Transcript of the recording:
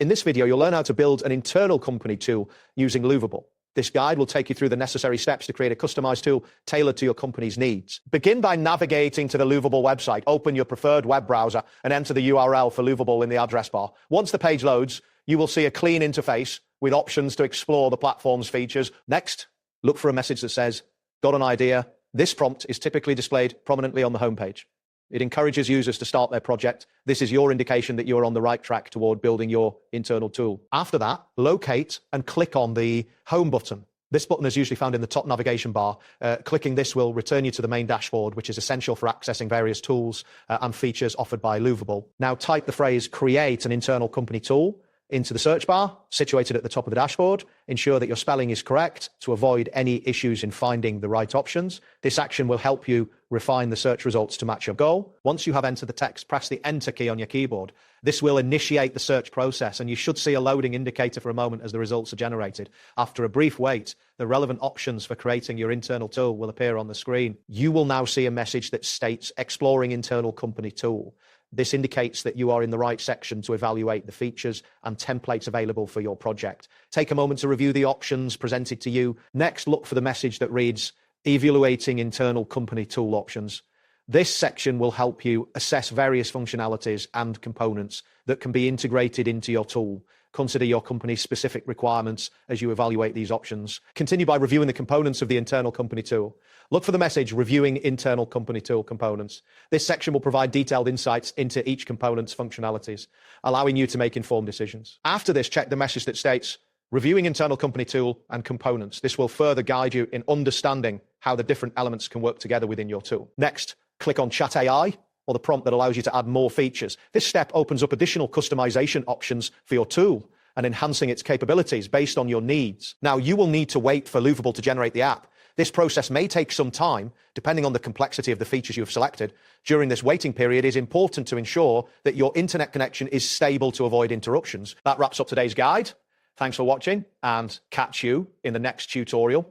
In this video, you'll learn how to build an internal company tool using Lovable. This guide will take you through the necessary steps to create a customized tool tailored to your company's needs. Begin by navigating to the Lovable website. Open your preferred web browser and enter the URL for Lovable in the address bar. Once the page loads, you will see a clean interface with options to explore the platform's features. Next, look for a message that says, "Got an idea?" This prompt is typically displayed prominently on the homepage. It encourages users to start their project. This is your indication that you're on the right track toward building your internal tool. After that, locate and click on the Home button. This button is usually found in the top navigation bar. Clicking this will return you to the main dashboard, which is essential for accessing various tools and features offered by Lovable. Now type the phrase "create an internal company tool" into the search bar, situated at the top of the dashboard. Ensure that your spelling is correct to avoid any issues in finding the right options. This action will help you refine the search results to match your goal. Once you have entered the text, press the Enter key on your keyboard. This will initiate the search process, and you should see a loading indicator for a moment as the results are generated. After a brief wait, the relevant options for creating your internal tool will appear on the screen. You will now see a message that states "Exploring Internal Company Tool." This indicates that you are in the right section to evaluate the features and templates available for your project. Take a moment to review the options presented to you. Next, look for the message that reads, "Evaluating Internal Company Tool Options." This section will help you assess various functionalities and components that can be integrated into your tool. Consider your company's specific requirements as you evaluate these options. Continue by reviewing the components of the internal company tool. Look for the message "Reviewing Internal Company Tool Components." This section will provide detailed insights into each component's functionalities, allowing you to make informed decisions. After this, check the message that states "Reviewing Internal Company Tool and Components." This will further guide you in understanding how the different elements can work together within your tool. Next, click on Chat AI, or the prompt that allows you to add more features. This step opens up additional customization options for your tool and enhancing its capabilities based on your needs. Now, you will need to wait for Lovable to generate the app. This process may take some time, depending on the complexity of the features you have selected. During this waiting period, it is important to ensure that your internet connection is stable to avoid interruptions. That wraps up today's guide. Thanks for watching, and catch you in the next tutorial.